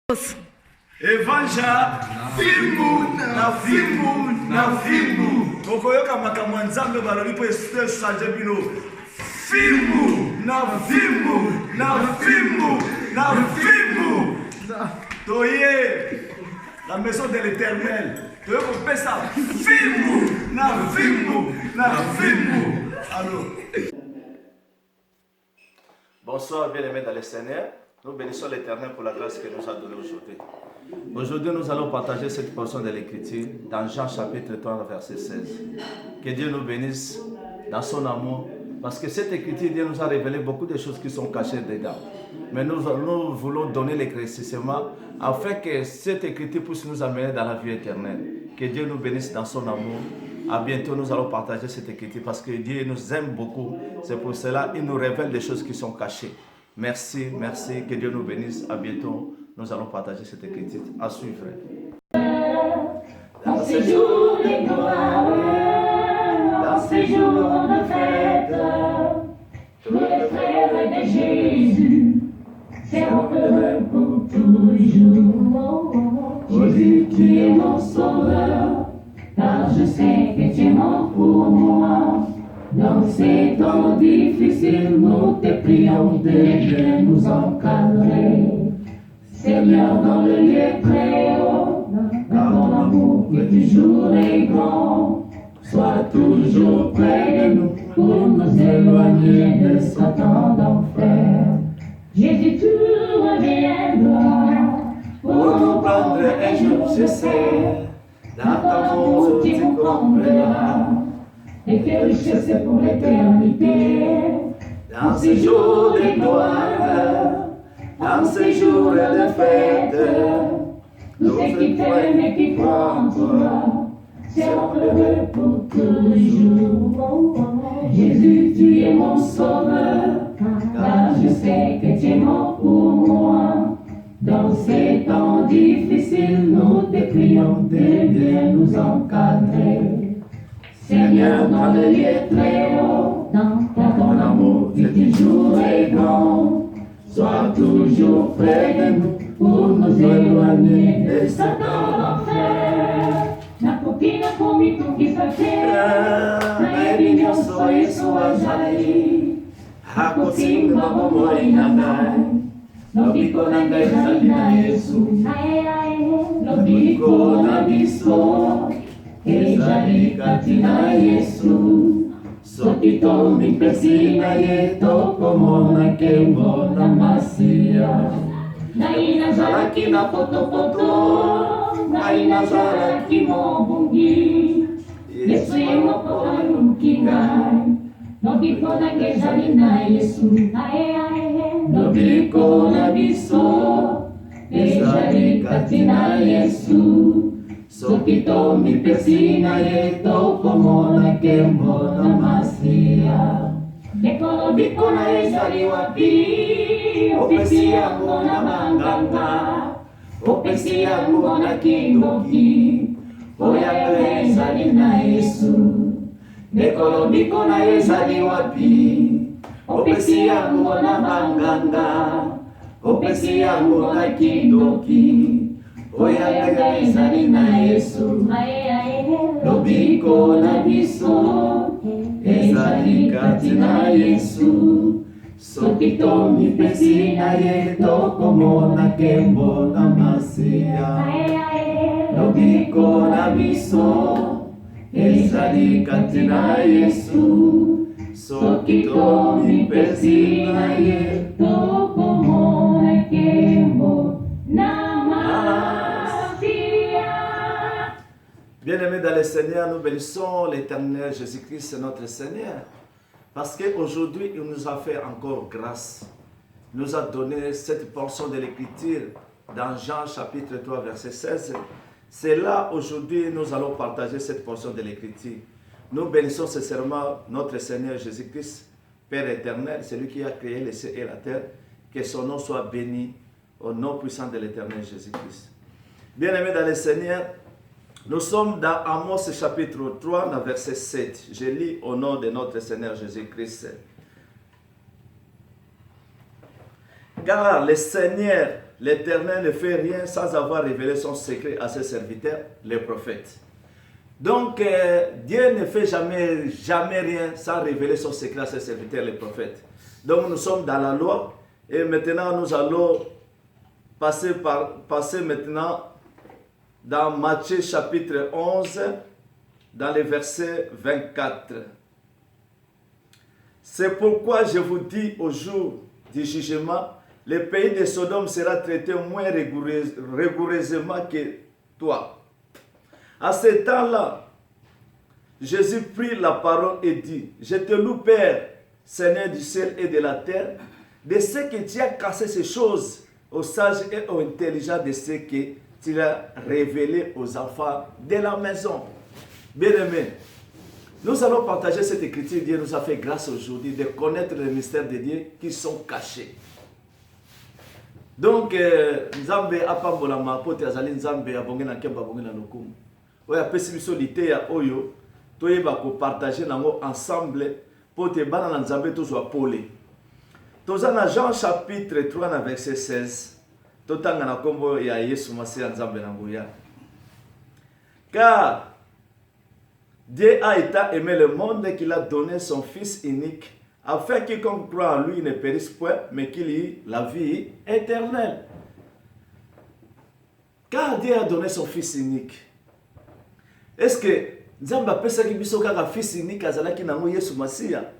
Evanja fimbu na fimbu na fimbu okoyoka makambo nzambe balobi po esite sanje bino fimbu na fimbu na fimbu na fimbu toye la maison de l'Éternel toye kopesa fimbu na fimbu na fimbu. Allô. Bonsoir bien-aimés dans le Seigneur. Nous bénissons l'Éternel pour la grâce qu'il nous a donnée aujourd'hui. Aujourd'hui, nous allons partager cette portion de l'Écriture dans Jean chapitre 3, verset 16. Que Dieu nous bénisse dans son amour, parce que cette Écriture, Dieu nous a révélé beaucoup de choses qui sont cachées dedans. Mais nous voulons donner l'éclaircissement afin que cette Écriture puisse nous amener dans la vie éternelle. Que Dieu nous bénisse dans son amour. À bientôt, nous allons partager cette Écriture parce que Dieu nous aime beaucoup. C'est pour cela qu'il nous révèle des choses qui sont cachées. Merci, merci, que Dieu nous bénisse. À bientôt, nous allons partager cette écriture. À suivre. Dans ces jours de gloire, dans ces jours de fête, tous les frères de Jésus seront heureux pour toujours. Jésus, tu es mon sauveur, car je sais que tu es mort pour moi. Dans ces temps difficiles, nous te prions de bien nous encadrer. Seigneur, dans le lieu très haut, car ton amour est toujours et grand. Sois toujours près de nous pour nous éloigner de Satan d'enfer. Jésus, tu reviendras pour nous prendre un jour, je sais. Dans ton amour, tu nous combleras. Et que richesse pour l'éternité. Dans ces jours de gloire, dans ces jours de fête, tous ceux qui t'aiment et qui croient en toi seront heureux pour toujours. Jésus, tu es mon sauveur, car je sais que tu es mort pour moi. Dans ces temps difficiles, nous te prions de bien nous encadrer. Seigneur, dans le lieu très haut, car ton amour est toujours et grand. Sois toujours près de nous pour nous éloigner de Satan d'enfer. Nakupina kumi tukisakera, na ebinyo so Yesu azali. Hakosinga bomoi na ngai, lobiko na ngai ezali na Yesu. Lobiko na biso ezali kati na Yesu. Soki tomipesi na ye tokomona nkembo na Masiya. Ngai nazalaki na potopoto, ngai nazalaki mobungi. Yesu ye moko aluki ngai, lobiko na ngai ezali na Yesu. Lobiko na biso ezali kati na Yesu. Soki tomipesi na ye tokomona nkembo na Masiya. Lobiko na ye ezali wapi? Opesi yango na banganga, opesi yango na kindoki, oyanga ezali na Yesu. Lobiko na ye ezali wapi? Opesi yango na banganga, opesi yango na kindoki, oyanga ezali na Yesu. Lobiko na biso ezali kati na Yesu. Soki tomipesi na ye tokomona nkembo na Masiya. Lobiko na biso ezali kati na Yesu. Soki tomipesi na ye tokomona nkembo na Masiya. Bien-aimés dans le Seigneur, nous bénissons l'Éternel Jésus-Christ, notre Seigneur. Parce qu'aujourd'hui, il nous a fait encore grâce. Il nous a donné cette portion de l'Écriture dans Jean chapitre 3, verset 16. C'est là, aujourd'hui, nous allons partager cette portion de l'Écriture. Nous bénissons sincèrement notre Seigneur Jésus-Christ, Père éternel, celui qui a créé les cieux et la terre. Que son nom soit béni au nom puissant de l'Éternel Jésus-Christ. Bien-aimés dans le Seigneur, nous sommes dans Amos chapitre 3, verset 7. Je lis au nom de notre Seigneur Jésus-Christ. Car le Seigneur l'Éternel ne fait rien sans avoir révélé son secret à ses serviteurs, les prophètes. Donc, Dieu ne fait jamais rien sans révéler son secret à ses serviteurs, les prophètes. Donc, nous sommes dans la loi et maintenant, nous allons passer maintenant dans Matthieu chapitre 11, dans le verset 24. C'est pourquoi je vous dis au jour du jugement, le pays de Sodome sera traité moins rigoureusement que toi. À ce temps-là, Jésus prit la parole et dit, je te loue Père, Seigneur du ciel et de la terre, de ce que tu as cassé ces choses aux sages et aux intelligents, de ce que tu as révélé aux enfants de la maison. Bien-aimés, nous allons partager cette écriture. Dieu nous a fait grâce aujourd'hui de connaître les mystères de Dieu qui sont cachés. Donc, Nzambe apambolama pote azali Nzambe abonge na kemba abonge na lokumu. Oya pesi biso liteya oyo toyeba ko partager nango ensemble pote bana na Nzambe tozwa pole. Toza na Jean chapitre 3 na verset 16. Totanga na kombo ya Yesu Masiya Nzambe na nguya. Car Dieu a été aimé le monde qu'il a donné son Fils unique, afin que quiconque croit en lui ne périsse point, mais qu'il ait la vie éternelle. Car Dieu a donné son Fils unique. Est-ce que Nzambe apesaki biso kaka Fils unique azalaki nango Yesu Masiya?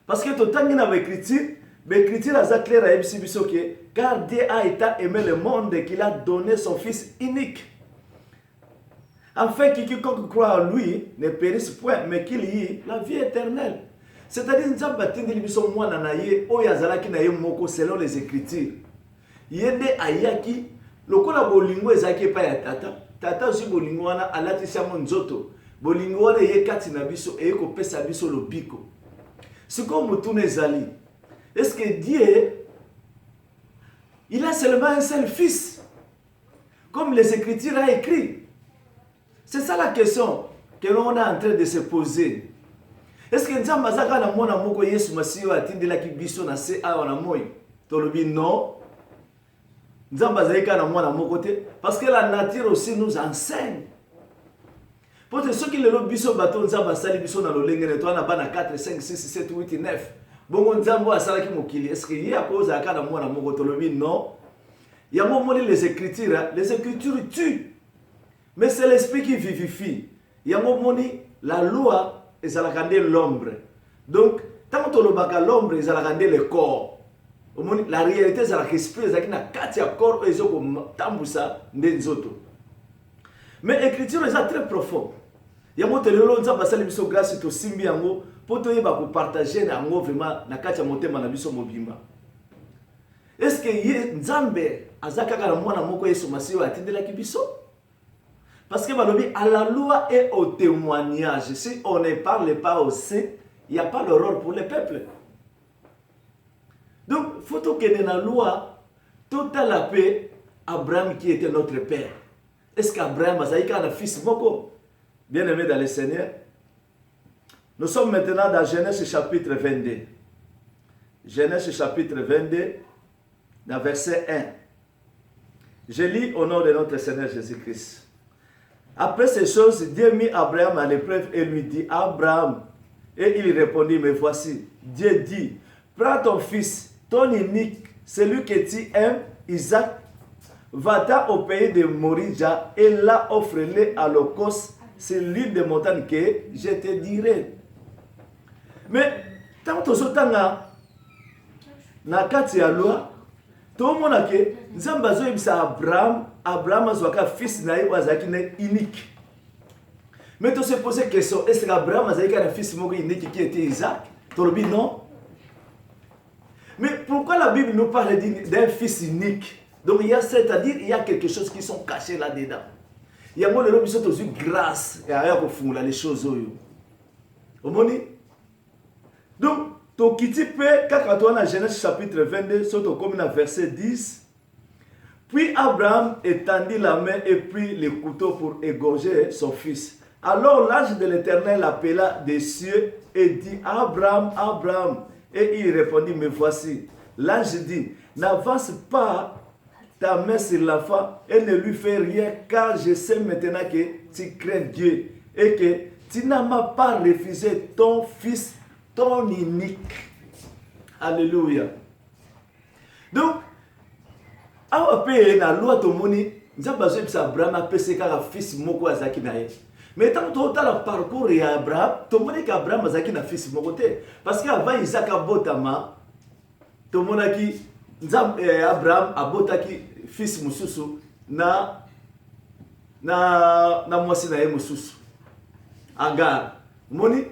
Parce que totangi na l'écriture aza clair à ebisi biso ke car Dieu a été aimé le monde qu'il a donné son Fils unique. Afin que quiconque croit en lui ne périsse point, mais qu'il y ait la vie éternelle. C'est-à-dire, Nzambe atindeli biso mwana na ye, oyo azalaki na ye moko selon les Écritures. Yende ayaki, lokola bolingo ezaki epai ya tata, tata osi bolingo wana alatisi yango nzoto. Bolingo wana ye kati na biso, eye kopesa biso lobiko. Sikoyo motuna ezali, est-ce que Dieu, il a seulement un seul fils, comme les Écritures a écrit? C'est ça la question que l'on est en train de se poser. Est-ce que Nzambe azaka na mwana moko Yesu Masiya atindelaki biso na se awa na moi? Tolobi non. Nzambe azalika na mwana moko te parce que la nature aussi nous enseigne. Pour ceux qui le biso bato Nzambe asali biso na lolenge ne toana bana 4 5 6 7 8 9. Bongo Nzambe asalaki mokili. Est-ce que y a cause aka na mwana moko? Tolobi non. Ya momoni les écritures tuent. Mais c'est l'esprit qui vivifie. Il y a un moment, la loi est à la l'ombre. Donc, tant que l'ombre est à la le corps. La réalité est à l'esprit, c'est à la corps et tambusa n'enzoto. Mais l'écriture est très profonde. Il y a un moment, ça va salir biso grâce to simbi yango pour te yeba ko partager na ngo vraiment na katia motema na biso mobimba. Est-ce que Nzambe azaka na mwana moko Yesu Masiya atindelaki biso? Parce que à la loi et au témoignage, si on ne parle pas aussi, il n'y a pas l'horreur pour le peuple. Donc, il faut que dans la loi, tout à la paix, Abraham qui était notre père. Est-ce qu'Abraham a un fils moko? Bien aimé dans le Seigneur. Nous sommes maintenant dans Genèse chapitre 22. Genèse chapitre 22, dans verset 1. Je lis au nom de notre Seigneur Jésus-Christ. Après ces choses, Dieu mit Abraham à l'épreuve et lui dit, Abraham. Et il répondit, mais voici, Dieu dit, prends ton fils, ton unique, celui que tu aimes, Isaac, va-t'en au pays de Morija et là offre-le à l'holocauste sur l'île de montagne que je te dirai. Mais, tant que tu as na kati ya loi, tout le monde a que Nzambe azoyebisa Abraham azwaka fils na ye azalaki unique. Mais tu se poses la question, est-ce qu'Abraham azalaki un fils unique qui était Isaac? Tolobi non. Mais pourquoi la Bible nous parle d'un fils unique? Donc c'est-à-dire il y a quelque chose qui sont cachés là-dedans. Il y a un moment qui sont grâce et à les choses. Donc, to kiti pe kakatoa na Genèse chapitre 22, surtout comme dans verset 10. Puis Abraham étendit la main et prit le couteau pour égorger son fils. Alors l'ange de l'Éternel appela des cieux et dit, Abraham, Abraham. Et il répondit, me voici. L'ange dit, n'avance pas ta main sur l'enfant et ne lui fais rien, car je sais maintenant que tu crains Dieu et que tu n'as pas refusé ton fils, ton unique. Alléluia. Donc, awa pe na loi tomoni, nzamba zo bisa Abraham apese kaka fils moko azaki na ye. Mais tant que tu as le parcours d'Abraham, tu montres qu'Abraham a un fils de côté. Parce qu'avant Isaac a botama, tu montres qu'Abraham a botaki fils mususu na moisi na ye mususu. Agar. Moni.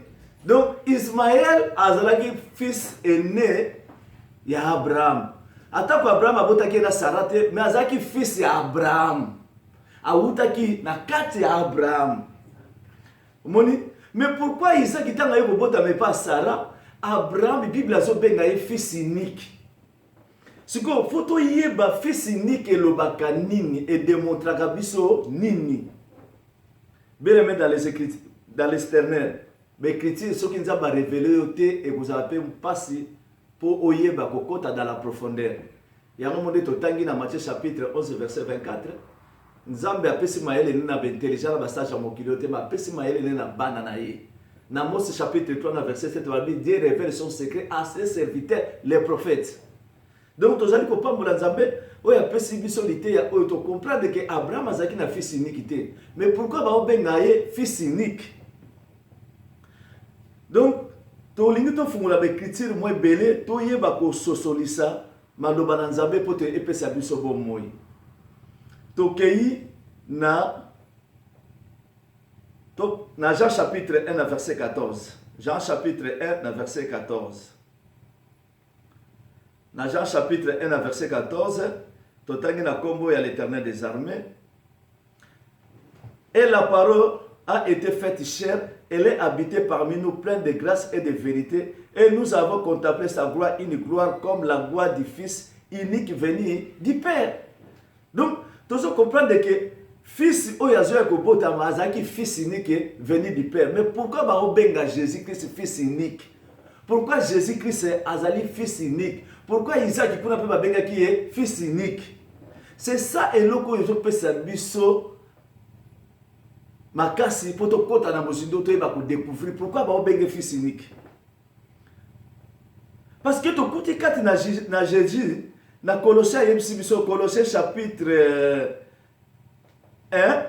Donc Ismaël a un fils aîné de Abraham. Attends qu'Abraham a botaki na Sarate, mais a un fils d'Abraham. A botaki na kati Abraham. Mais pourquoi Isaac est en train de pas Sarah? Abraham, la Bible a dit fils unique. Ce qu'il faut que fils unique et le baka nini et démontrer que nini. Bien aimé dans les Écritures, dans l'Éternel, les Écritures sont qui nous ont révélé et vous avez passé pour oyeba kokota dans la profondeur. Il y a un moment donné, dans Matthieu chapitre 11, verset 24. Nzambe apesi maele na intelligent na basage mokili te ma apesi maele na bana na ye. Na Mose chapitre 3 na verset 7 va dire Dieu révèle son secret à ses serviteurs les prophètes. Donc tozali ko pambola Nzambe oyo apesi biso liteya oyo to comprendre que Abraham azaki na fils unique te. Mais pourquoi ba obenga ye fils unique? Donc to lingi to fungula ba écriture mo belé to yeba ko sosolisa maloba na Nzambe po te epesa biso bo moi. Tokei na Jean chapitre 1 verset 14. Jean chapitre 1 verset 14. Dans Jean chapitre 1 verset 14, totangi na kombo ya l'Éternel des armées. Et la parole a été faite chair, elle est habitée parmi nous, pleine de grâce et de vérité, et nous avons contemplé sa gloire, une gloire comme la gloire du Fils unique venu du Père. Donc, tu dois comprendre que fils oyazoya kobota mazaki fils unique venu du Père. Mais pourquoi ba obenga Jésus-Christ fils unique? Pourquoi Jésus-Christ est azali fils unique? Pourquoi Isaac pour pas benga qui est fils unique? C'est ça et loko yozo pesa biso makasi poto kota na mozindo to ba ko découvrir pourquoi ba obenga fils unique. Parce que to kuti kati na Jésus na Colossiens Colossiens chapitre 1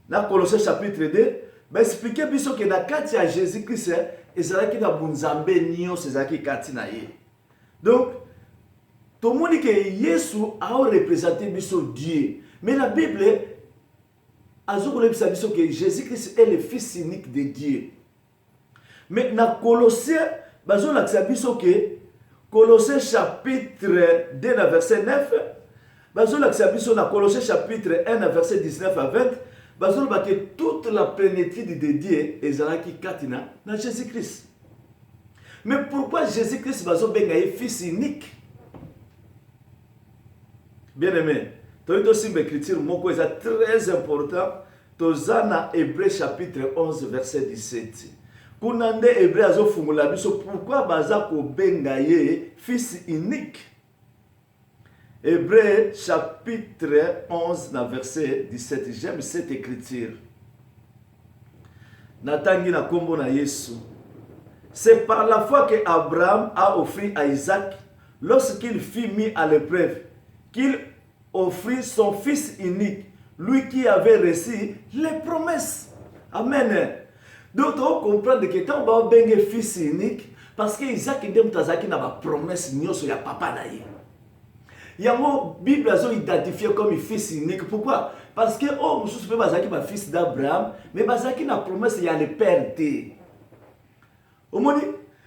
na Colossiens chapitre 2 ba expliquer biso que na kati ya Jésus-Christ ezalaki na bunzambe nyonso ezalaki kati na ye. Donc tout le monde dit que Jésus a représenté biso Dieu. Mais la Bible a dit que Jésus-Christ est le Fils unique de Dieu. Mais dans Colossiens, que Colossiens chapitre 2 verset 9, Colossiens chapitre 1 verset 19 à 20, que toute la plénitude de Dieu est dans Jésus-Christ. Mais pourquoi Jésus-Christ est fils unique? Bien aimé, tu as aussi une écriture très important. Tu as dans Hébreu chapitre 11 verset 17. Kunande Hébreu azo fungula biso pourquoi baza ko benga ye fils unique. Hébreu chapitre 11 verset 17. J'aime cette écriture. Natangi na kombo na Yesu. C'est par la foi que Abraham a offert à Isaac lorsqu'il fut mis à l'épreuve qu'il offrit son fils unique, lui qui avait reçu les promesses. Amen. Donc, on comprend que quand on a un fils unique, parce que Isaac a la promesse de papa. Il y a une Bible identifié comme fils unique. Pourquoi? Parce que je ne sais pas fils d'Abraham, mais il y a la promesse, il y a le père.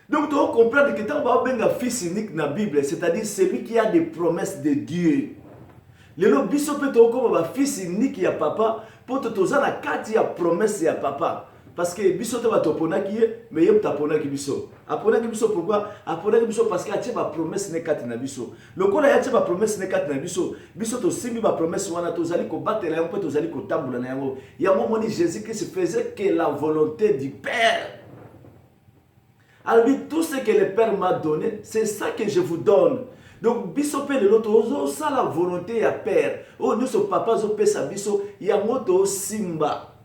Donc, on comprend que quand on a un fils unique dans la Bible, c'est-à-dire celui qui a des promesses de Dieu. Le biso peut comme un fils unique ya papa pour te toza na kati ya promesse ya papa parce que biso te va topona qui mais yem tapona ki biso apona ki biso pourquoi apona ki biso parce que atie ba promesse ne kati na biso le kola ya tie ba promesse ne kati na biso biso to simbi ba promesse wana tozali ko batela yango pe tozali ko tambola na yango ya moni Jésus qui se faisait que la volonté du Père. Alors tout ce que le Père m'a donné c'est ça que je vous donne. Donc biso pe lelo tozo ça la volonté ya père. Oh nous so papa zo pesa biso yango to simba.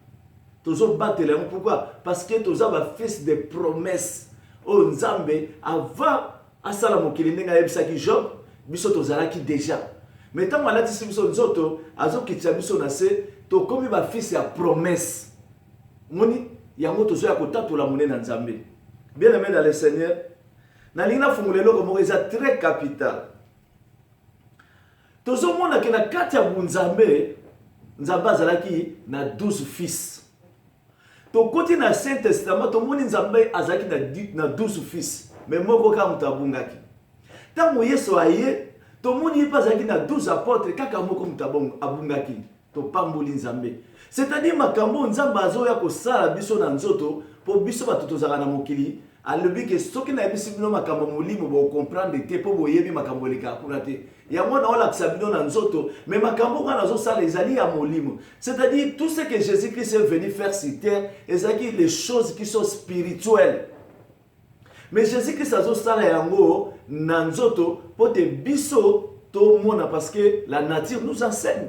Tozo battre yango pourquoi? Parce que toza ba fils de promesses. Oh Nzambe avant asala mokili ndenga yebisaki Job biso tozalaki déjà. Mais tant malati si biso nzoto azo kitisa biso na se to komi ba fils ya promesse. Moni yango tozo ya kotatola monene na Nzambe. Bien aimé dans le Seigneur, na lingna fungulelo comme c'est très capital. Tozo mona ke na kati ya bunzambe Nzambe azalaki na 12 fils. To koti na Saint Testament to moni Nzambe azalaki na 12 fils, mais moko ka mutabungaki. Tango Yesu aye to moni pa azalaki na 12 apôtres kaka moko mutabungaki. To pamboli Nzambe. C'est-à-dire makambo Nzambe azoya ko sala biso na nzoto po biso bato tozaka na mokili. Alobi ke soki na yebisi bino makambo molimo bo comprendre te po boyebi makambo leka kuna te. Yango na ola kisabino na nzoto, mais makambo kana zo sala ezali ya molimo. C'est-à-dire tout ce que Jésus-Christ est venu faire sur terre, ezaki les choses qui sont spirituelles. Mais Jésus-Christ azo sala yango na nzoto po te biso to mona parce que la nature nous enseigne.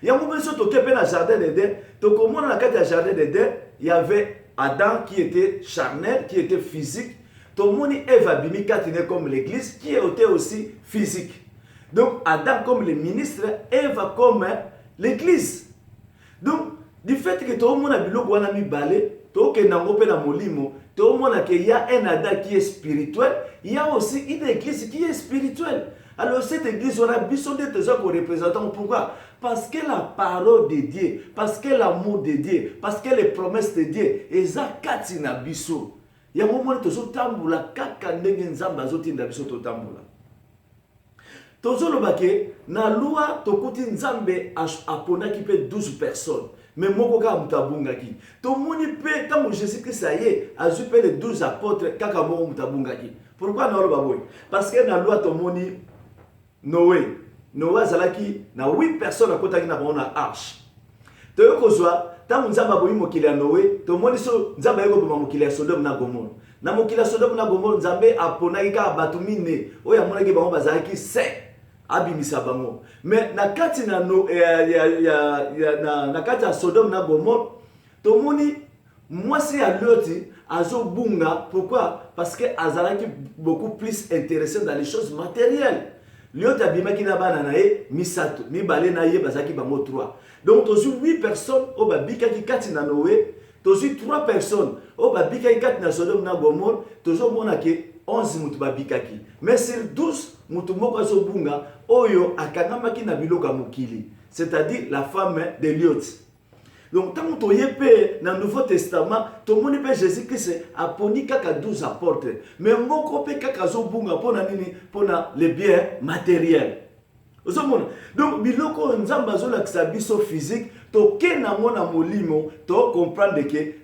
Yango biso to kepe na jardin d'Éden, to komona na kati ya jardin d'Éden, il y avait Adam qui était charnel, qui était physique. Tout le monde Eve abimi katine comme l'église, qui était aussi physique. Donc Adam comme le ministre, Eve comme l'église. Donc du fait que tout le monde a biloko wana mi balé, tout que nango pe na molimo, tout le monde a qu'il y a un Adam qui est spirituel, il y a aussi une église qui est spirituelle. Alors cette église, on a besoin de teseurs qu'on représente. Pourquoi? Parce que la parole de Dieu, parce que l'amour de Dieu, parce que les promesses de Dieu, eza kati na biso. Il y a un moment où tozo tambula kaka ndenge nzamba azotinda biso to tambula. Tozo lobake na loi tokuti nzambe aponaki pe 12 personnes. Mais moko ka mutabungaki. To moni pe tango Jésus-Christ aye azu pe les 12 apôtres kaka moko mutabungaki. Pourquoi na loba boy? Parce que na loi to moni Noé. Noé azalaki na 8 personnes akotaki na bona arche. Toyo kozwa tango nzamba boyi mokili ya Noé, to moni so nzamba yeko boma mokili ya Sodome na Gomorrhe. Na mokili ya Sodome na Gomorrhe nzambe aponaki ka bato mine oyo amonaki bango bazalaki se abimisa bango. Mais na kati na na kati ya Sodome na Gomorrhe to moni mwasi ya Loti azobunga. Pourquoi? Parce que azalaki beaucoup plus intéressé dans les choses matérielles. Liot abimaki na bana na ye misato mibale na ye bazaki bango 3. Donc tozu 8 personnes au babikaki kati na Noé, tozu 3 personnes au babikaki kati na Sodome na Gomorrhe, tozo mona ke 11 mutu babikaki. Mais sur 12 mutu moko azobunga oyo akangamaki na biloka mokili, c'est-à-dire la femme de Liot. Donc tant que tu es dans le Nouveau Testament, tout le monde peut Jésus-Christ a poni kaka 12 apôtres. Mais moko pe kaka zo bunga pona nini pona les biens matériels. Donc biloko nzamba zo la kisabiso physique to ke na mona molimo to comprendre que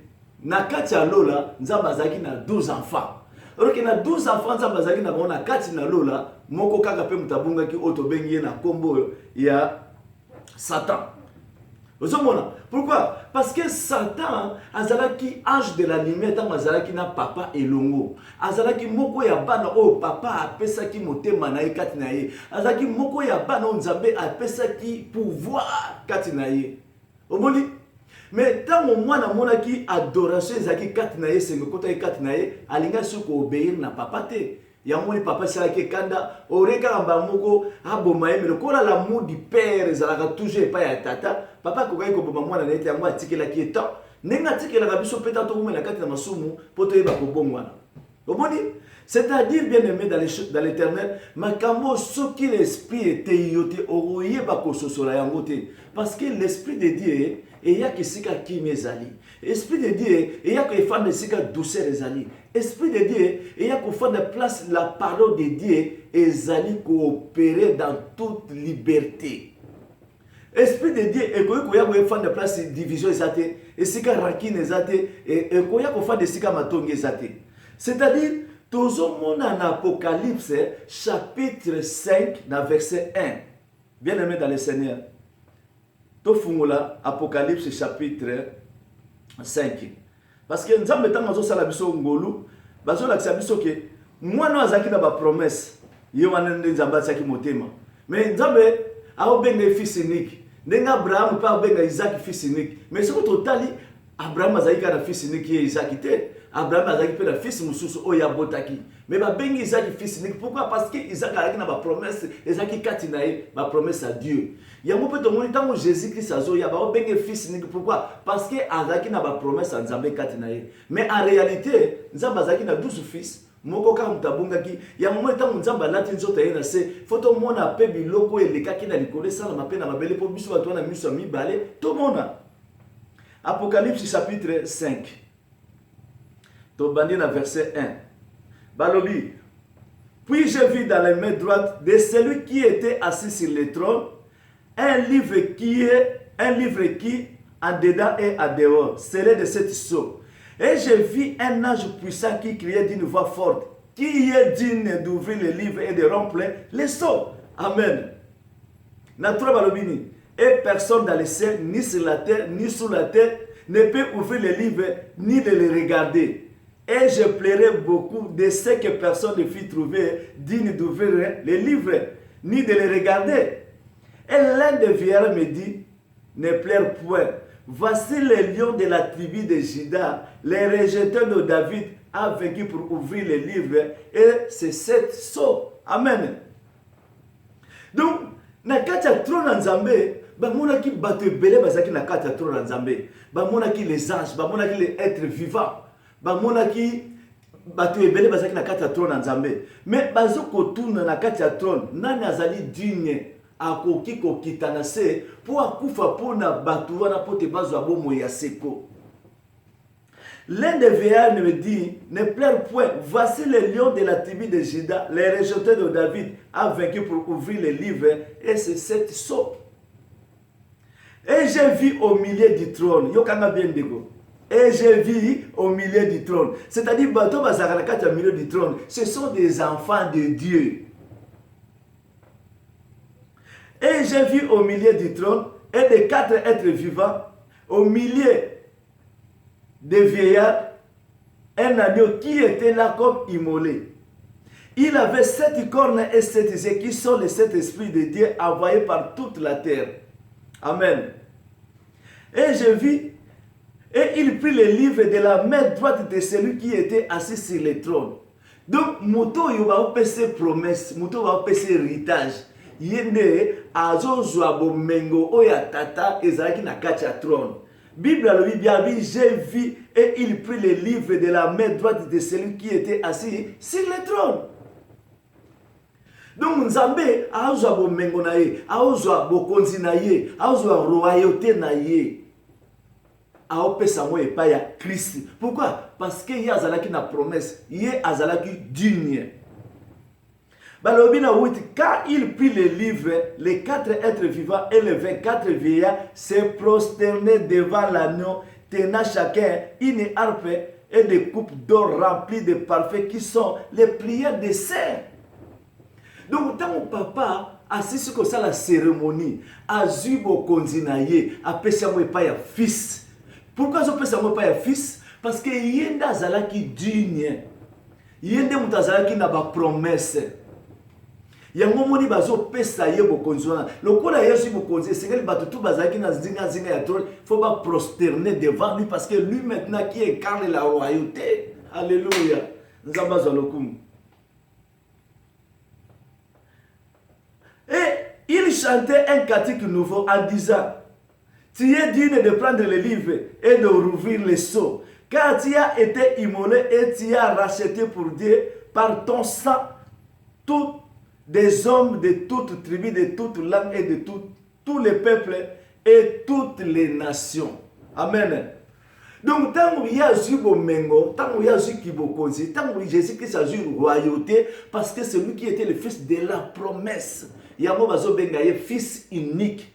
na kati ya lola nzamba zaki na 12 enfants. Alors que na 12 enfants nzamba zaki na bona kati na lola moko kaka pe mutabunga ki oto bengi na kombo ya Satan. Pourquoi? Parce que Satan azalaki ange de la lumière tant azalaki na papa elongo. Azalaki moko ya bana o papa apesaki motema na ye kati na ye. Azalaki moko ya bana o nzambe apesaki pouvoir kati na ye. Omoni? Mais tant au moins na monaki adoration ezaki kati na ye sengo kota ye kati na ye alinga suko obéir na papa te. Yamoni papa salaki kanda oreka amba moko aboma ye mais l'amour du père ezalaka toujours pas ya tata papa kokai ko boma mwana na ete yango atikela ki etant nenga atikela ka biso peta to kumela kati na masumu poto yeba ko bongwana. Oboni? C'est-à-dire bien aimé dans l'Éternel, makambo soki l'esprit était yote oroyeba ko sosola yango te parce que l'esprit de Dieu et ya kisika kimi ezali. Esprit de Dieu et ya ko efande sika douceur ezali. Esprit de Dieu et ya ko fande place la parole de Dieu ezali coopérer dans toute liberté. Esprit de Dieu et ko ya ko fande place division ezate et sika rancune ezate et ko ya ko fande sika matonge ezate. C'est-à-dire toujours mon en Apocalypse chapitre 5 dans verset 1. Bien aimé dans le Seigneur. Tofungula Apocalypse chapitre 5. Parce que nous avons tant de biso ngolu, bazo la biso que moi nous azaki na ba promesse. ye wana nde nzambe atiaki motema. Mais nzambe aobenga fils unique. Ndenge Abraham mpe abenga Isaac fils unique. Mais soki totali Abraham azalaki kaka na fils unique ye Isaac te. Abraham azalaki mpe na fils mosusu oyo abotaki. Mais babengi Isaac fils unique. Pourquoi? Parce que Isaac azalaki na bapromese ezalaki kati na ye bapromese à Dieu. Yango mpe tomoni ntango Jésus-Christ azoya baobenga fils unique. Pourquoi? Parce que azalaki na bapromese ya Nzambe kati na ye. Mais en réalité Nzambe azalaki na 12 fils. Moko kaka mutabungaki ya momoi ntango Nzambe alati nzoto ye na se fo tomona mpe biloko elekaki na likolo esalama mpe na mabele mpo biso bato wana miso ya mibale tomona. Apocalypse chapitre 5 tobandi na verset 1 balobi: puis j'ai vu dans la main droite de celui qui était assis sur le trône un livre qui en dedans et en dehors scellé de 7 sceaux. Et j'ai vu un ange puissant qui criait d'une voix forte: qui est digne d'ouvrir le livre et de rompre les sceaux? Amen. Natura balobini. Et personne dans le ciel, ni sur la terre, ni sous la terre, ne peut ouvrir le livre, ni de le regarder. Et je plairais beaucoup de ce que personne ne fut trouvé digne d'ouvrir le livre, ni de le regarder. Et l'un des vieillards me dit: ne pleure point. Voici le lion de la tribu de Juda, le rejeteur de David, a vaincu pour ouvrir le livre et c'est 7 sceaux. Amen. Donc, na kati ya trône ya Nzambe, bamonaki bato ebele bazaki na kati ya trône ya Nzambe. Bamonaki les anges, bamonaki les êtres vivants, bamonaki bato ebele bazaki na kati ya trône ya Nzambe. Mais bazo kotuna na kati ya trône, nani azali digne akoki kokita na se po akufa pona bato wana po te bazwa bomoi ya seko. L'un des vieillards me dit: ne pleure point, voici le lion de la tribu de Juda, le rejeteur de David, a vaincu pour ouvrir le livre et c'est 7 sceaux. Et j'ai vu au milieu du trône, yokanga bien dego. Et j'ai vu au milieu du trône, c'est-à-dire bato bazaka au milieu du trône, ce sont des enfants de Dieu. Et j'ai vu au milieu du trône et des 4 êtres vivants, au milieu des vieillards, un agneau qui était là comme immolé. Il avait 7 cornes et 7 yeux qui sont les 7 esprits de Dieu envoyés par toute la terre. Amen. Et je vis, et il prit le livre de la main droite de celui qui était assis sur le trône. Donc, moto yoba opese promesse, moto yoba opese héritage. Yende azozwa bomengo oya tata ezalaki na kati ya trône. Bible alobi bien, j'ai vu et il prit le livre de la main droite de celui qui était assis sur le trône. Donc Nzambe azwa bomengo na ye, azwa bokonzi na ye, azwa royauté na ye. Aopesa mo epai ya Christ. Pourquoi? Parce que ye azalaki na promesse, ye azalaki digne. Balobi na 8, quand il prit le livre, les 4 êtres vivants et les 24 vieillards se prosternaient devant l'agneau, tenant chacun une harpe et des coupes d'or remplies de parfums qui sont les prières des saints. Donc, tant mon papa assiste à la cérémonie, a vu bokonzi na ye, a pesa mo epai ya fils. Pourquoi je pesa mo epai ya fils? Parce que yenda azalaki digne. Yende mutu azalaki na ba promesse. Yango moni bazo pesa ye bokonzi wana. Lokola Yesu bokonzi, c'est que bato tout bazalaki na zinga ya trône, faut pas prosterner devant lui parce que lui maintenant qui incarne la royauté. Alléluia. Nzamba zalokum. Et il chantait un cantique nouveau en disant: tu es digne de prendre le livre et de rouvrir les sceaux, car tu as été immolé et tu as racheté pour Dieu par ton sang tous des hommes de toutes tribus, de toutes langues et de tous les peuples et toutes les nations. Amen. Donc, tant qu'il y a eu Bomengo, tant qu'il y a eu Kibokonzi, tant que Jésus-Christ a eu royauté, parce que c'est lui qui était le fils de la promesse. Il y a un fils unique.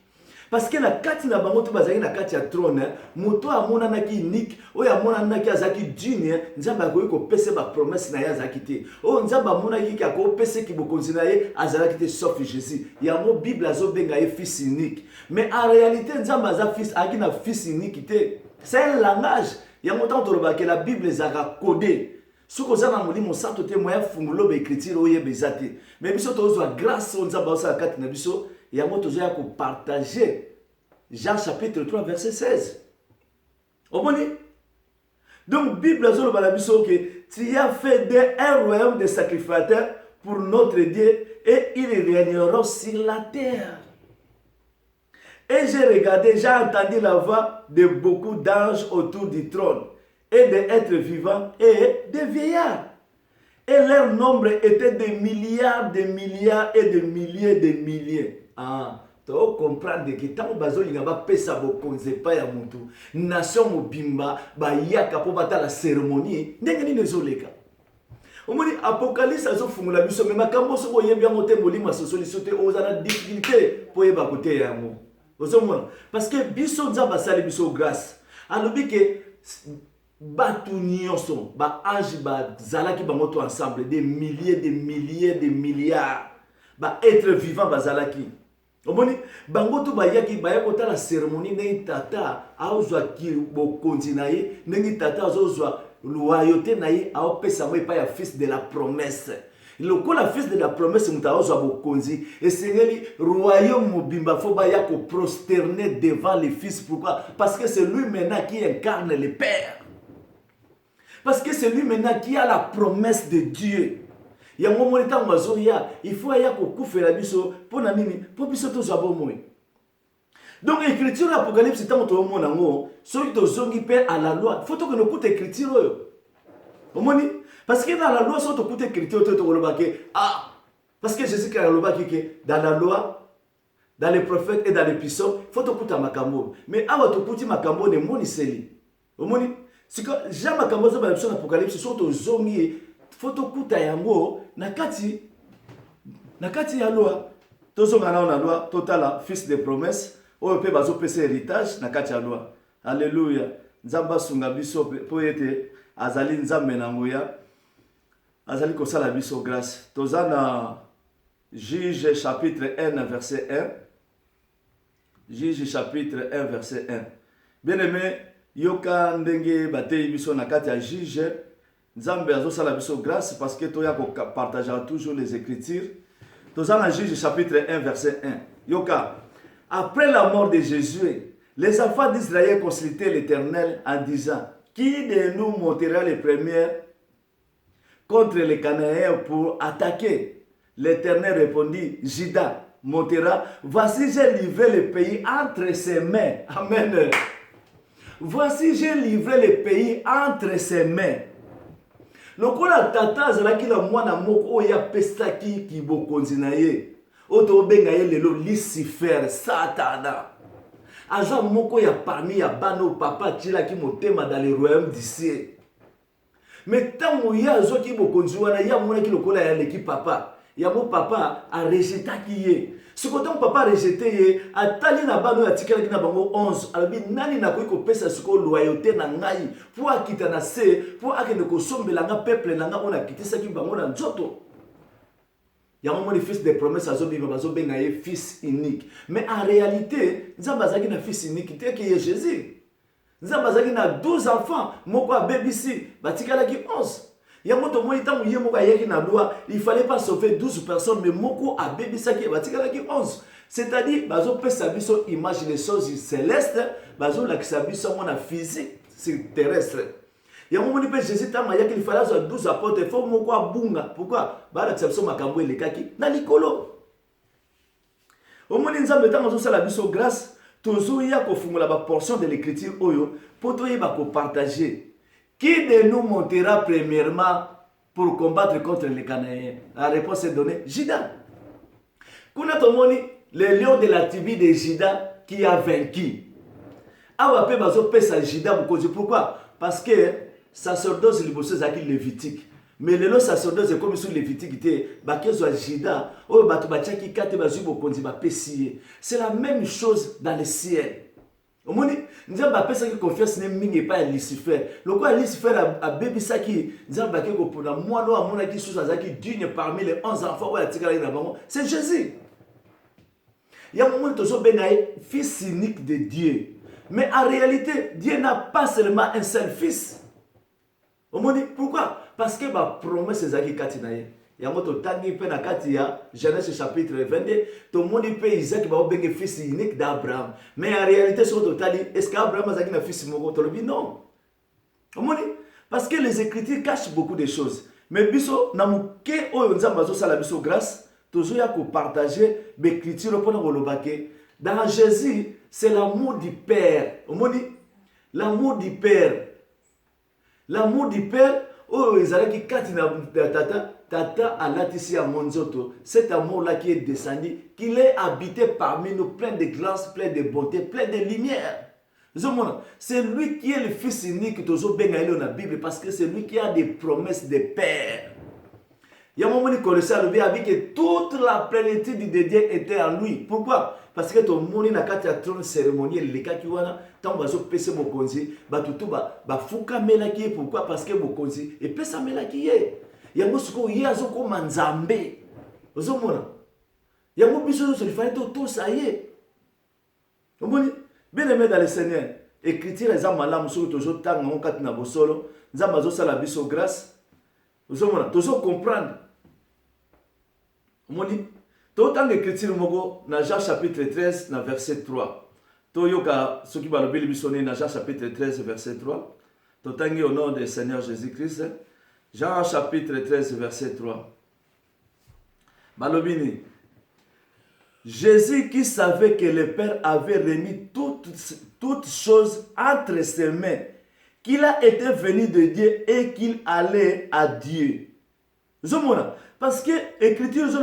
Parce que na kati na bango to bazaki na kati ya trône, moto amona naki unique, oyo amona naki azaki digne, nzamba akoki kopesa ba promesse na ye azaki te. O nzamba amona ki akopesa ki bokonzi na ye azalaki te sauf Jésus. Yango Bible azobenga ye fils unique. Mais en réalité nzamba aza fils aki na fils unique te. C'est un langage. Yango tant toloba que la Bible ezaka codé. Ce que vous avez dit, mon santo témoin, fungulo écriture oye bezate. Mais biso tozo grâce on za baosa kati na biso ya moto zo ya ko partager Jean chapitre 3 verset 16. Omoni? Donc Bible zo ba la biso que tu as fait un royaume de sacrificateurs pour notre Dieu et ils régneront sur la terre. Et j'ai regardé, j'ai entendu la voix de beaucoup d'anges autour du trône et d'êtres vivants et de vieillards. Et leur nombre était de milliards et de milliers de milliers. Ah, tu vas comprendre que tant que tu vas pesa bokonze pa ya mutu, nation mobimba, ba yaka po bata la cérémonie, ndenge ni nezoleka. Omoni Apocalypse azo fungula biso mais makambo soko yembi ya mote molimo sosoli sote ozana difficulté po yeba côté ya mo. Parce que biso nzamba sali biso grâce. Alobi que batu nyonso ba ange ba zalaki bango to ensemble des milliers de milliards ba être vivant ba zalaki. Omoni bango to ba yaki ba yakota la cérémonie ne tata aozwa ki bokonzi na ye nengi tata azozwa loyauté na ye aopesa mo pa ya fils de la promesse. Le fils de la promesse mutaozwa bokonzi et sengeli royaume mobimba faut ba ya ko prosterner devant le fils. Pourquoi? Parce que c'est lui maintenant qui incarne le père. Parce que c'est lui maintenant qui a la promesse de Dieu. Il y a un moment où il faut aller à la biso pour nini pour biso to zabo moi. Donc l'écriture l'Apocalypse c'est un autre moment celui to zongi père à la loi. Faut que nous écoute l'écriture. Omoni parce que dans la loi soit écoute l'écriture to ah parce que Jésus qui a le que dans la loi dans les prophètes et dans les psaumes faut écouter makambo. Mais awa to écouter makambo ne moni seli. Omoni c'est que Jean makambo za ba l'Apocalypse soit to zongi faut écouter yango na kati ya loi tozonga na loi total fils de promesse oyo pe bazo pesa héritage na kati ya loi. Alléluia. Nzamba sunga biso po ete azali nzambe na ngoya azali kosala biso grâce. Tozana Juge chapitre 1 verset 1. Juge chapitre 1 verset 1. Bien-aimé, yoka ndenge batei biso na kati ya Juge Nzambe azosala biso grâce parce que toya ko partager toujours les écritures. Tozana Juge chapitre 1 verset 1. Yoka, après la mort de Jésus, les enfants d'Israël consultaient l'Éternel en disant: qui de nous montera les premières contre les Cananéens pour attaquer? L'Éternel répondit: Juda montera. Voici j'ai livré le pays entre ses mains. Amen. Voici j'ai livré le pays entre ses mains. Lokola tata azalaki na mwana moko oyo apesaki kibokonzi na ye oto benga ye lelo Lucifer Satana aza moko ya parmi ya bano papa tilaki motema dans le royaume du ciel. Mais tango ya azoki bokonzi wana ya monaki lokola ya leki papa ya mo papa a rejetaki ye. Ce que ton papa a rejeté ye atali na bano ya tikalaki na bango 11 alabi nani na koyi kopesa siko loyauté na ngai pour akita na se pour akende kosombela nga peuple na nga ona kitisaki bango na nzoto. Ya moment le fils de promesse azobi bazo benga ye fils unique. Mais en réalité nzamba azaki na fils unique te que Jésus. Nzamba azaki na 12 enfants moko a BBC batikalaki 11. Il ne fallait pas sauver 12 personnes, mais moko a bébisaki batikaki 11. C'est-à-dire, bazo pesa biso image des choses célestes, bazo lakisa biso mona physique terrestre. Il y a un moment où Jésus t'a dit qu'il fallait 12 apôtres, il faut moko abunga. Pourquoi? Ba lakisa biso makambo elekaki na likolo. Au moment où nzambe t'a mazo sala biso grâce, tozo ya ko fungula ba portion de l'écriture oyo, poto yeba ko partager. Qui de nous montera premièrement pour combattre contre les Cananéens? La réponse est donnée: Juda. Kuna tomoni le lion de la tribu de Juda qui a vaincu. Awa pe bazo pesa Juda bukozi. Pourquoi? Parce que sacerdoce liboso zaki lévitique. Mais le lot sacerdoce est comme sur lévitique te bakezo Juda o bato bachaki kate bazu bokonzi ba pesier. C'est la même chose dans le ciel. Omoni nzamba pesa ki confiance ne mingi pa Lucifer. Loko Lucifer a bebisaki nzamba ke ko pona mwana wa mona ki susa zaki digne parmi les 11 enfants wa tikala na bango. C'est Jésus. Il y a un moment tozo benaye fils unique de Dieu. Mais en réalité, Dieu n'a pas seulement un seul fils. Omoni pourquoi? parce que ba promesse ezaki kati na ye yango totangi mpe na kati ya Genèse chapitre 22 tomoni mpe Isaac baobenge fils unique d'Abraham, mais en réalité soki totali est-ce que Abraham azalaki na fils moko tolobi non. Omoni parce que les écritures cachent beaucoup de choses, mais biso na moke oyo nzambe azosala biso grâce tozoya kopartager baécriture mpona koloba ke dans Jésus c'est l'amour du Père. Omoni l'amour du Père, l'amour du Père oyo ezalaki kati na tata alatisi ya monzoto, cet amour là qui est descendu, qu'il est habité parmi nous, plein de grâce, plein de bonté, plein de lumière. C'est lui qui est le fils unique de la Bible, parce que c'est lui qui a des promesses de père. Il y a un moment où Colossiens dit que toute la plénitude de Dieu était en lui. Pourquoi? Parce que tout le monde n'a qu'à trône cérémoniel, les cas qui ont tant que vous pèsez vos consis, tout va fouka melaki. Pourquoi? Parce que vos consis et pèse melaki. Il y a un moment où azoko manzambe. Vous avez il y a un moment où il fallait tout ça y est. Vous voyez? Bien aimé dans le Seigneur, écriture les âmes là, nous toujours tant que nous avons solo, nous avons ça la biso grâce. Vous avez toujours comprendre. Vous voyez? Tout tant écriture mogo dans Jean chapitre 13, dans verset 3. Toyoka ce qui va le bisonner dans Jean chapitre 13, verset 3. Tout tant au nom du Seigneur Jésus-Christ. Jean chapitre 13, verset 3. Balobini. Jésus qui savait que le Père avait remis toutes choses entre ses mains, qu'il a été venu de Dieu et qu'il allait à Dieu. Parce que l'Écriture dit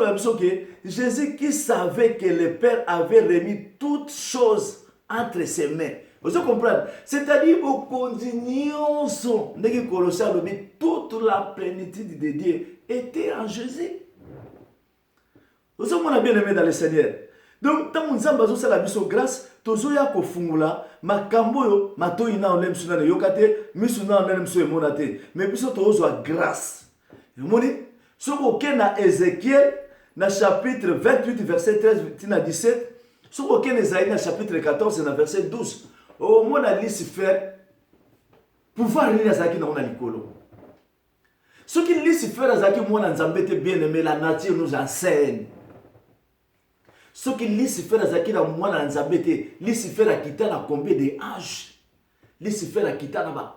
que Jésus qui savait que le Père avait remis toutes choses entre ses mains. Vous comprenez? C'est-à-dire au continuum, toute la plénitude de Dieu était en Jésus. Vous avez bien aimé dans le Seigneur. Donc, tant que nous avons fait la mission grâce, nous avons fait makambo matoina olem sunana yokate misuna olem so emonate mais biso tozo grâce. Moni soko na Ézéchiel na chapitre 28 verset 13 à 17, soko na Isaïe na chapitre 14 na verset 12. Au mona Lucifer pouvoir lire zaki na likolo. Ce qui Lucifer azaki mona nzambe te bien aimé, la nature nous enseigne. Ce qui Lucifer azaki na mwana nzambe te, Lucifer a quitté na combien de âges? Lucifer a quitté na ba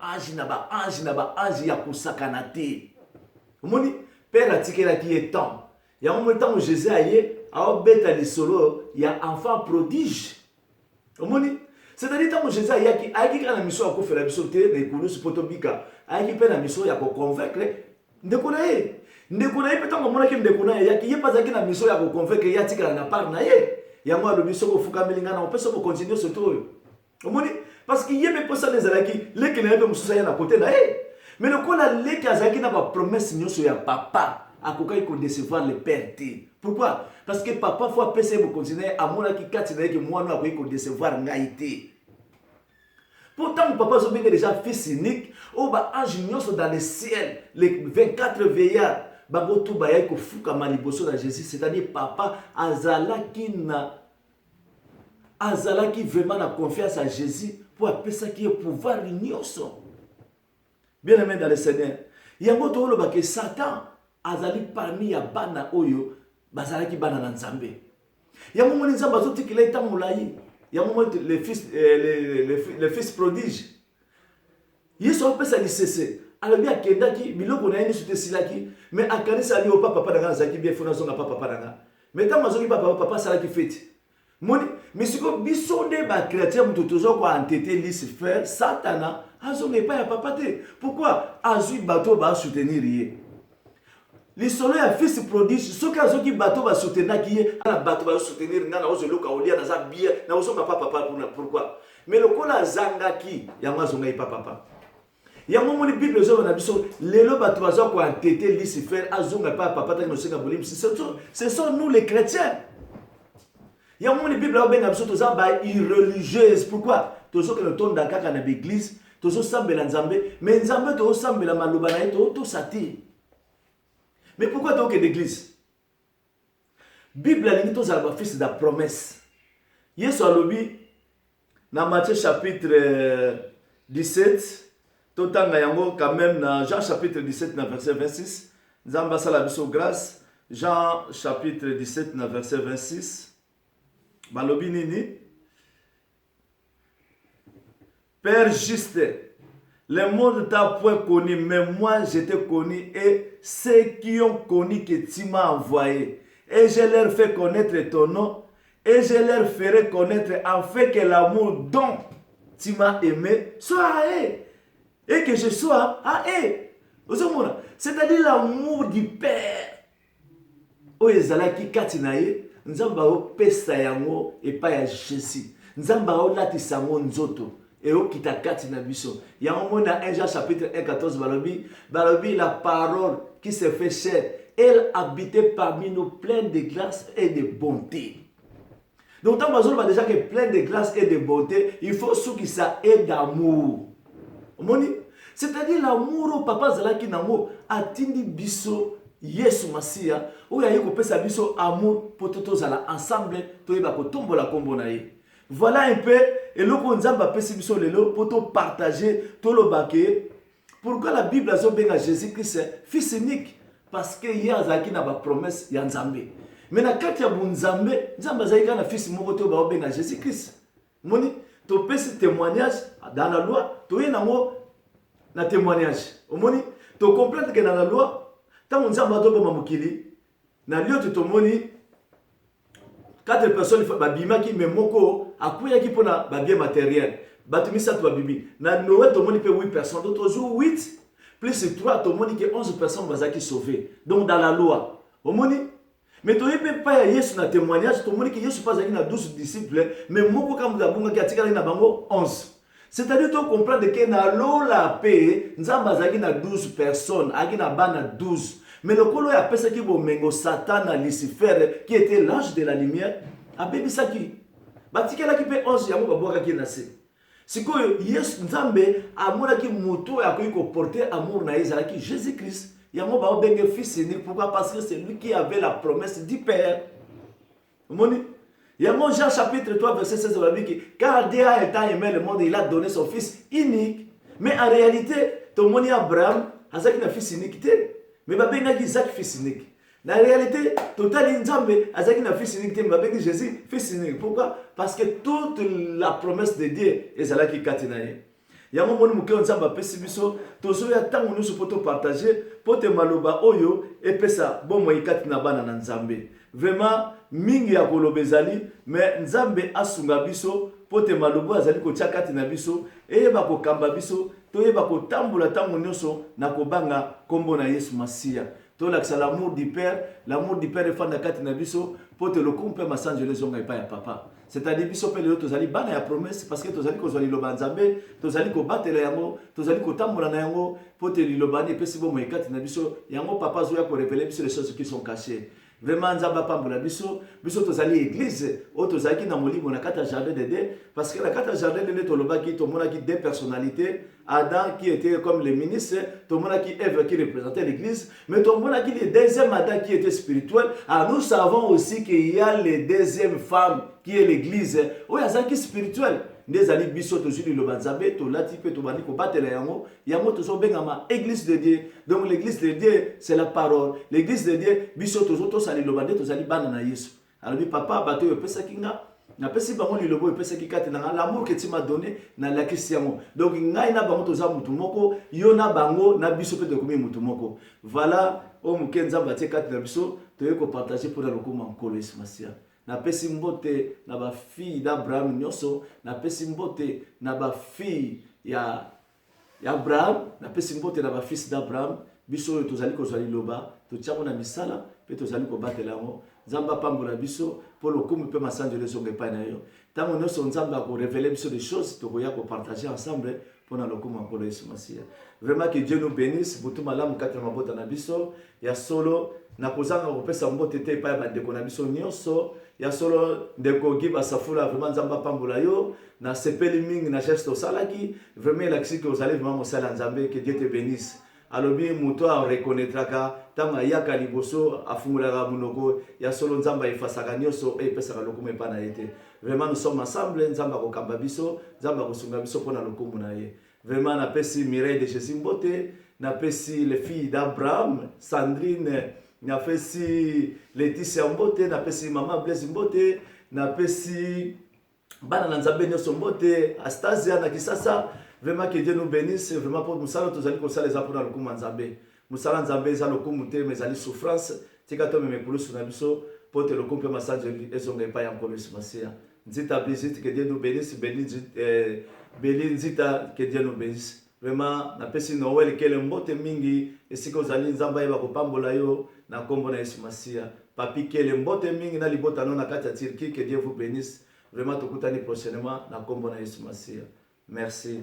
âge ya kusakana te. Omoni père atikela ki est temps. Ya moment temps Jésus aye a obeta lisolo ya enfant prodige. Omoni c'est-à-dire tant Jésus aye ki kana mission ko fera biso te na ikulu supotobika. Aye ki pe na mission ya ko convaincre ndekona ye. Ndekona ye petango mona ki ndekona ye yaki ye pazaki na mission ya ko convaincre ya tikala na part na ye. Ya mwa lo biso ko fuka melinga na opeso ko continuer ce tour. Omoni parce que ye me posa les alaki le ki na ye mususa ya na côté na ye. Mais le kola le ki azaki na ba promesse nyoso ya papa akokai ko décevoir le père te. Pourquoi? Parce que papa faut appeler pour continuer à mona ki kati na ye ki mwana akokai ko décevoir ngai te. Pourtant, papa a déjà fils unique, au bas ange dans le ciel, les 24 veillards, bagotu bayai ko fuka maliboso na Jésus, c'est-à-dire papa azalaki vraiment na confiance à Jésus pour appeler ça qui est pouvoir ignoso. Bien aimé dans le Seigneur, yango to loba que Satan azali parmi ya bana oyo bazalaki bana na Nzambe. Yango moni Nzambe azotikila itamulayi. Il y a un moment le fils prodige. Il sont pas ça cessé. Alors bien kendaki biloko na yini sute silaki mais akanisa ali au papa danga zaki bien fona zonga papa danga. Mais tant mazoki papa sala ki fete. Moni misiko bisonde ba chrétien muto tozo ko entêter Lucifer Satana azonga pas ya papa te. Pourquoi azui bateau ba soutenir yé. Les soleils fils prodige, ceux qui ont bateau va soutenir qui est à bateau va soutenir na ozo loka olia na za bien na ozo papa pourquoi mais le kola zangaki ya mazonga papa ya momoni bible zo na biso lelo bateau va ko entêter Lucifer azonga papa ta no senga bolim ce sont nous les chrétiens ya momoni bible ba benga biso toza ba irreligieuse pourquoi tozo que le ton da kaka na l'église tozo sambela nzambe mais nzambe to sambela maloba na to sati. Mais pourquoi donc l'église? Bible a limité aux fils de la promesse. Yesu alobi dans Matthieu chapitre 17, totanga yango quand même dans Jean chapitre 17 dans verset 26. Nzamba sala biso grâce. Jean chapitre 17 dans verset 26. Balobi nini? Père juste, le monde t'a point connu, mais moi je t'ai connu et ceux qui ont connu que tu m'as envoyé. Et je leur fais connaître ton nom et je leur ferai connaître afin que l'amour dont tu m'as aimé soit à eux et que je sois à eux. C'est-à-dire l'amour du Père. O ezalaki kati na ye, nzamba o pesa yango epai ya Jésus. Nzamba o latisa ngo nzoto. Et au kita kati na biso. Yango mona 1 Jean chapitre 1 14 balobi la parole qui se fait chair, elle habitait parmi nous pleine de grâce et de bonté. Donc tant que déjà que plein de grâce et de bonté, il faut ce qui ça et d'amour. C'est-à-dire l'amour au papa zalaki nango atindi biso Yesu Masia, ou ya yeko pesa biso amour pour tous ensemble, toyeba ko tombola kombo na ye. Voilà un peu et le konzamba pesi biso lelo pour te partager tout le baquet. Pourquoi la Bible a benga Jésus-Christ fils unique? Parce que y a zaki na ba promesse ya Nzambe. Mais na kati ya Nzambe, Nzamba zaika na fils moko to ba benga Jésus-Christ. Moni to pesi témoignage dans la loi, to yenango na témoignage. Omoni to comprendre que dans la loi tant Nzamba to ba mokili na lieu to moni 4 personnes babimaki mais moko akuyaki pona ba bien matériel. Batumisa to babibi. Na Noé to moni pe 8 personnes, d'autres jours 8 plus 3 to moni que 11 personnes bazaki sauvées. Donc dans la loi. Omoni mais to yebe pa ya Yesu na témoignage to moni que Yesu pas zaki na 12 disciples mais moko kam da bunga ki atikala na bango 11. C'est-à-dire to comprendre que na lo la paix nzamba zaki na 12 personnes, aki na bana 12. Mais le colo a pensé qu'il y Satan à Lucifer qui était l'ange de la lumière. A bébi saki. Batikela qui peut 11 yamu baboka ki nase. Siko Yesu Nzambe amona ki muto ya ko porter amour na Ezalaki Jésus-Christ. Yamu ba obenge fils unique. Pourquoi? Parce que c'est lui qui avait la promesse du Père. Moni. Yamu Jean chapitre 3 verset 16 va dire que car Dieu a tant aimé le monde, il a donné son fils unique. Mais en réalité, ton moni Abraham a zaki na fils unique. Mais babenga Isaac fils unique. La réalité, total Nzambe, Azaki na fils unique, babenga Jésus fils unique. Pourquoi? Parce que toute la promesse de Dieu est Zalaki Katinaye. Yango moni muke Nzamba pesi biso, tozo ya tango nous poto partager, pote maloba oyo et pesa bon moi katina bana na Nzambe. Vraiment mingi ya kolobezali, mais Nzambe asunga biso, pote maloba azali ko chakati na biso, et ba ko kamba biso. Toyeba ko tambola tango nyonso na kobanga kombo na Yesu Masia. To laksa l'amour du Père est fan na kati na biso pote le kumpe masanjo les zonga pa ya papa. C'est-à-dire biso pe le tozali bana ya promesse parce que tozali ko zali loba Nzambe, tozali ko batela yango, tozali ko tambola na yango pote lilobani pe si bo mo kati na biso, yango papa zoya ko révéler biso les choses qui sont cachées. Vraiment Nzamba pambola biso tozali église o tozali na molimo na kata jardin de Dieu parce que la kata jardin de Dieu to loba ki to mona ki deux personnalités, Adam qui était comme le ministre, to mona ki Ève qui représentait l'église, mais to mona ki le deuxième Adam qui était spirituel. Alors nous savons aussi qu'il y a le deuxième femme qui est l'église. O ya zaki spirituel. Des ali biso to juli lo banzabe to lati pe to bani ko batela yango to so bengama église de Dieu. Donc l'église de Dieu c'est la parole. L'église de Dieu biso to sali lo bande to sali bana na Yesu. Alors papa bato yo pesa kinga na pesi bango li lobo pesa kikati na l'amour que tu m'as donné na la Christian. Donc ngai na bango to za mutu moko yo na bango na biso pe de komi mutu moko. Voilà o mukenza batie kati na biso to yeko partager pour le lokoma nkolo Yesu Masia. Na pesi mbote na ba fille d'Abraham nyoso, na pesi mbote na ba fille ya Abraham, na pesi mbote na ba fils d'Abraham, biso tozali ko zali loba, to tiamo na misala, pe tozali ko batela ngo, Nzamba pambola biso pour le coup pe masanjo les zonge pa na yo. Tango nyoso Nzamba ko révéler biso des choses to koya ko partager ensemble pour na lokoma ko Yesu Masia. Vraiment que Dieu nous bénisse, butu malamu kati na mabota na biso, ya solo na kozanga ko pesa mbote te pa ba ndeko na biso nyonso. Ya solo ndeko giba safula vraiment Nzamba pambola yo na sepeli mingi na gesto salaki vraiment la kisi que vous allez vraiment mosala Nzambe, que Dieu te bénisse. Alobi muto a reconnaîtra ka tanga yaka liboso afungula munoko ya solo Nzamba ifasaka nyonso e pesa ka lokume pa na ete. Vraiment nous sommes ensemble Nzamba ko kamba biso, Nzamba ko sunga biso pona lokumu na ye. Vraiment, napesi Mireille de Jésus Mbote, napesi les filles d'Abraham, Sandrine, napesi Laetitia Mbote, napesi Maman Blaise Mbote, napesi bana na Nzambe nyonso Mbote, Astasia na Kisasa. Vraiment que Dieu nous bénisse, vraiment pour musala tozali kosala les apôtres na lokumu Nzambe. Musala Nzambe eza lokumu te mais ezali souffrance, tika to me mekulusu na biso, pote lokumu pe massage ezonga epai ya nkolo Yesu Masia. Nzita Brigitte, que Dieu nous bénisse, Béli Nzita, que Dieu nous bénisse. Vraiment, na pesi Noël kele mbote mingi, esiko zali Nzamba yeba kopambola yo na kombo na Yesu Masia. Papi kele mbote mingi na libota no na kati ya Turquie, que Dieu vous bénisse. Vraiment tokutani prochainement na kombo na Yesu Masia. Merci.